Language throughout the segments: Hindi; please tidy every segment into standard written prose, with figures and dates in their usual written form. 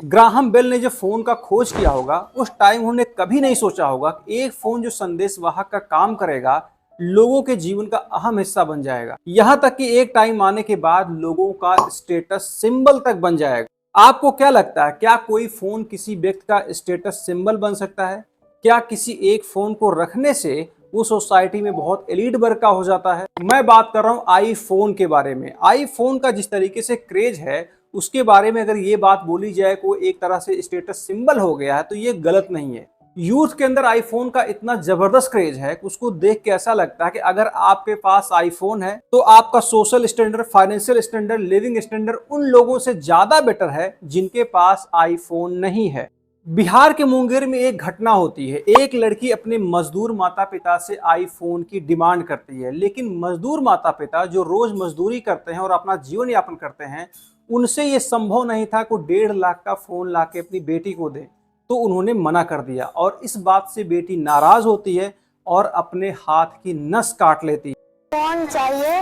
ग्राहम बेल ने जब फोन का खोज किया होगा उस टाइम उन्होंने कभी नहीं सोचा होगा कि एक फोन जो संदेश वाहक का काम करेगा लोगों के जीवन का अहम हिस्सा बन जाएगा। यहां तक कि एक टाइम आने के बाद लोगों का स्टेटस सिंबल तक बन जाएगा। आपको क्या लगता है, क्या कोई फोन किसी व्यक्ति का स्टेटस सिंबल बन सकता है? क्या किसी एक फोन को रखने से वो सोसाइटी में बहुत एलीट वर्ग का हो जाता है? मैं बात कर रहा हूं आईफोन के बारे में। आईफोन का जिस तरीके से क्रेज है उसके बारे में अगर ये बात बोली जाए को एक तरह से स्टेटस सिंबल हो गया है तो ये गलत नहीं है। यूथ के अंदर आईफोन का इतना जबरदस्त क्रेज है कि उसको देख के ऐसा लगता है कि अगर आपके पास आईफोन है तो आपका social standard, financial standard, living standard उन लोगों से ज्यादा बेटर है जिनके पास आईफोन नहीं है। बिहार के मुंगेर में एक घटना होती है। एक लड़की अपने मजदूर माता पिता से आईफोन की डिमांड करती है, लेकिन मजदूर माता पिता जो रोज मजदूरी करते हैं और अपना जीवन यापन करते हैं उनसे ये संभव नहीं था कि 1.5 लाख का फोन लाके अपनी बेटी को दे, तो उन्होंने मना कर दिया और इस बात से बेटी नाराज होती है और अपने हाथ की नस काट लेती है। फोन चाहिए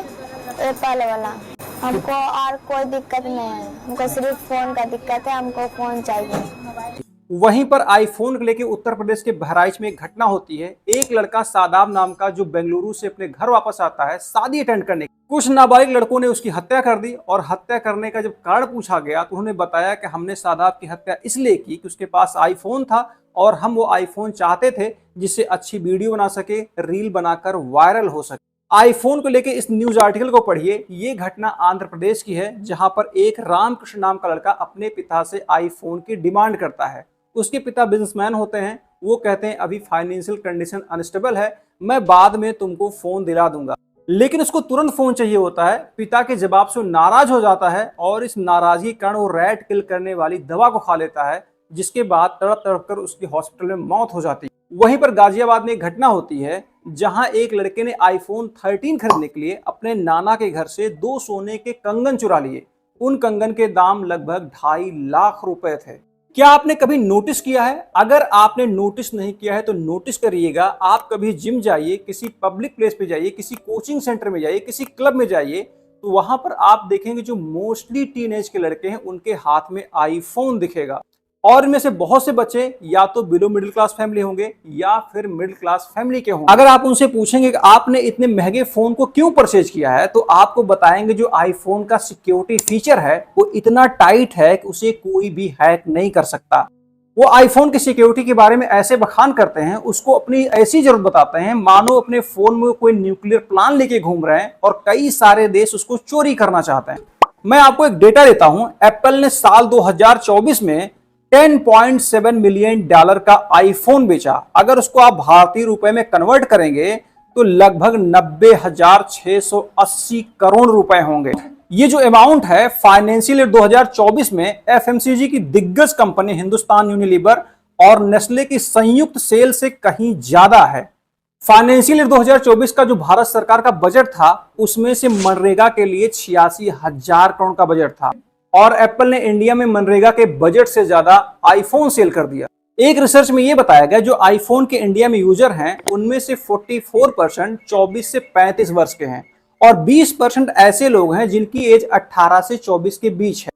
एप्पल वाला, हमको और कोई दिक्कत नहीं है, हमको सिर्फ फोन का दिक्कत है, हमको फोन चाहिए। वहीं पर आईफोन को लेकर उत्तर प्रदेश के बहराइच में एक घटना होती है। एक लड़का सादाब नाम का जो बेंगलुरु से अपने घर वापस आता है शादी अटेंड करने, कुछ नाबालिग लड़कों ने उसकी हत्या कर दी और हत्या करने का जब कारण पूछा गया तो उन्होंने बताया कि हमने सादाब की हत्या इसलिए की कि उसके पास आईफोन था और हम वो आईफोन चाहते थे जिससे अच्छी वीडियो बना सके, रील बनाकर वायरल हो सके। आईफोन को लेकर इस न्यूज आर्टिकल को पढ़िए। ये घटना आंध्र प्रदेश की है जहां पर एक रामकृष्ण नाम का लड़का अपने पिता से आईफोन की डिमांड करता है। उसके पिता बिजनेसमैन होते हैं। वो कहते हैं अभी फाइनेंशियल कंडीशन अनस्टेबल है, मैं बाद में तुमको फोन दिला दूंगा, लेकिन उसको तुरंत फोन चाहिए होता है। पिता के जवाब से नाराज हो जाता है और इस नाराजगी के कारण वो रैट किल करने वाली दवा को खा लेता है, जिसके बाद तड़प तड़प कर उसकी हॉस्पिटल में मौत हो जाती है। वहीं पर गाजियाबाद में एक घटना होती है जहां एक लड़के ने आईफोन 13 खरीदने के लिए अपने नाना के घर से 2 सोने के कंगन चुरा लिए। उन कंगन के दाम लगभग 2.5 लाख रुपए थे। क्या आपने कभी नोटिस किया है? अगर आपने नोटिस नहीं किया है तो नोटिस करिएगा। आप कभी जिम जाइए, किसी पब्लिक प्लेस पे जाइए, किसी कोचिंग सेंटर में जाइए, किसी क्लब में जाइए, तो वहां पर आप देखेंगे जो मोस्टली टीनेज के लड़के हैं उनके हाथ में आईफोन दिखेगा। और इनमें से बहुत से बच्चे या तो बिलो मिडिल क्लास फैमिली होंगे या फिर मिडिल क्लास फैमिली के होंगे। अगर आप उनसे पूछेंगे कि आपने इतने महंगे फोन को क्यों परचेज किया है तो आपको बताएंगे जो आईफोन का सिक्योरिटी फीचर है वो इतना टाइट है कि उसे कोई भी हैक नहीं कर सकता। वो आईफोन की सिक्योरिटी के बारे में ऐसे बखान करते हैं, उसको अपनी ऐसी जरूरत बताते हैं मानो अपने फोन में कोई न्यूक्लियर प्लान लेके घूम रहे हैं और कई सारे देश उसको चोरी करना चाहते हैं। मैं आपको एक डेटा देता हूं। एप्पल ने साल 2024 में $10.7 मिलियन का आईफोन बेचा। अगर उसको आप भारतीय रुपए में कन्वर्ट करेंगे तो लगभग 90,680 करोड़ रुपए होंगे। ये जो अमाउंट है फाइनेंशियल ईयर 2024 में एफएमसीजी की दिग्गज कंपनी हिंदुस्तान यूनिलीवर और नेस्ले की संयुक्त सेल से कहीं ज्यादा है। फाइनेंशियल ईयर 2024 का जो भारत सरकार का बजट था उसमें से मनरेगा के लिए 86,000 करोड़ का बजट था और एप्पल ने इंडिया में मनरेगा के बजट से ज्यादा आईफोन सेल कर दिया। एक रिसर्च में यह बताया गया जो आईफोन के इंडिया में यूजर हैं उनमें से 44% 24 से 35 वर्ष के हैं और 20% ऐसे लोग हैं जिनकी एज 18 से 24 के बीच है।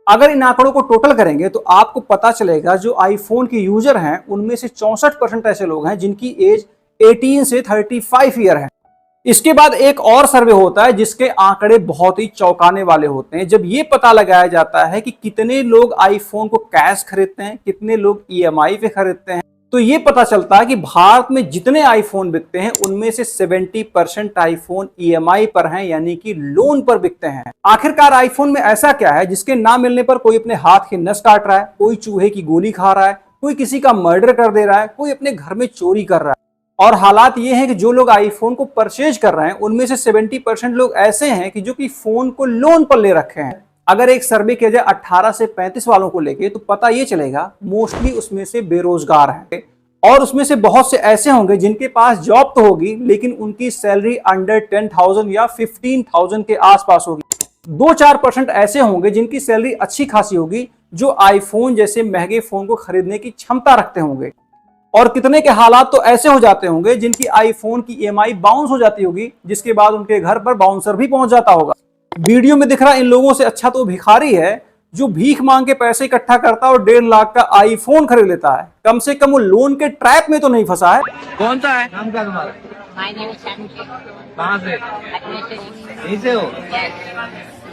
अगर इन आंकड़ों को टोटल करेंगे तो आपको पता चलेगा जो आईफोन के यूजर हैं उनमें से 64% ऐसे लोग हैं जिनकी एज 18 से 35 ईयर है। इसके बाद एक और सर्वे होता है जिसके आंकड़े बहुत ही चौंकाने वाले होते हैं। जब ये पता लगाया जाता है कि कितने लोग आईफोन को कैश खरीदते हैं, कितने लोग ईएमआई पे खरीदते हैं, तो ये पता चलता है कि भारत में जितने आईफोन बिकते हैं उनमें से 70% आईफोन ईएमआई पर हैं, यानी कि लोन पर बिकते हैं। आखिरकार आईफोन में ऐसा क्या है जिसके ना मिलने पर कोई अपने हाथ की नस काट रहा है, कोई चूहे की गोली खा रहा है, कोई किसी का मर्डर कर दे रहा है, कोई अपने घर में चोरी कर रहा है। और हालात ये हैं कि जो लोग आईफोन को परचेज कर रहे हैं उनमें से 70% लोग ऐसे हैं कि जो कि फोन को लोन पर ले रखे हैं। अगर एक सर्वे किया जाए 18 से 35 वालों को लेके तो पता ये चलेगा मोस्टली उसमें से बेरोजगार हैं और उसमें से बहुत से ऐसे होंगे जिनके पास जॉब तो होगी लेकिन उनकी सैलरी अंडर 10,000 या 15,000 के आसपास होगी। 2-4% ऐसे होंगे जिनकी सैलरी अच्छी खासी होगी जो आईफोन जैसे महंगे फोन को खरीदने की क्षमता रखते होंगे और कितने के हालात तो ऐसे हो जाते होंगे जिनकी आईफोन की ईएमआई बाउंस हो जाती होगी जिसके बाद उनके घर पर बाउंसर भी पहुंच जाता होगा। वीडियो में दिख रहा इन लोगों से अच्छा तो भिखारी है जो भीख मांग के पैसे इकट्ठा करता है और 1.5 लाख का आईफोन खरीद लेता है, कम से कम वो लोन के ट्रैप में तो नहीं फंसा है। कौन सा है नाम क्या तुम्हारा? My name is Sanjay. कहाँ से? Administration. यहीं से हो? Yes.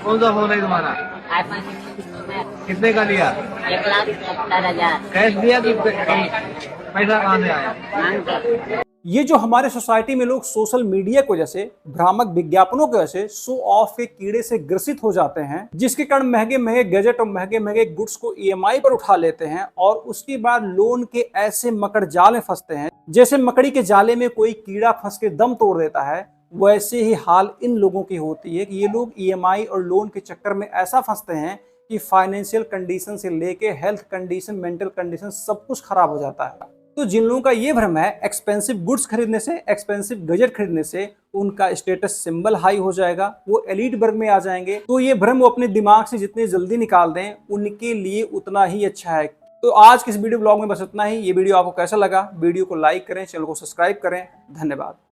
कौन सा फोन है तुम्हारा? iPhone 16 Pro Max. कितने का लिया? 1,70,000. कैश दिया कि पैसा कहाँ से आया? मांग के. ये जो हमारे सोसाइटी में लोग सोशल मीडिया की वजह से, भ्रामक विज्ञापनों की वजह से शो ऑफ के कीड़े से ग्रसित हो जाते हैं, जिसके कारण महंगे महंगे गैजेट और महंगे महंगे गुड्स को ईएमआई पर उठा लेते हैं और उसके बाद लोन के ऐसे मकड़ जाल में फंसते हैं, जैसे मकड़ी के जाले में कोई कीड़ा फंस के दम तोड़ देता है, वैसे ही हाल इन लोगों की होती है कि ये लोग ईएमआई और लोन के चक्कर में ऐसा फंसते हैं कि फाइनेंशियल कंडीशन से लेके हेल्थ कंडीशन, मेंटल कंडीशन सब कुछ खराब हो जाता है। तो जिन लोगों का ये भ्रम है एक्सपेंसिव गुड्स खरीदने से, एक्सपेंसिव गैजेट खरीदने से उनका स्टेटस सिंबल हाई हो जाएगा, वो एलीट वर्ग में आ जाएंगे, तो ये भ्रम वो अपने दिमाग से जितने जल्दी निकाल दें उनके लिए उतना ही अच्छा है। तो आज के इस वीडियो ब्लॉग में बस इतना ही। ये वीडियो आपको कैसा लगा? वीडियो को लाइक करें, चैनल को सब्सक्राइब करें। धन्यवाद।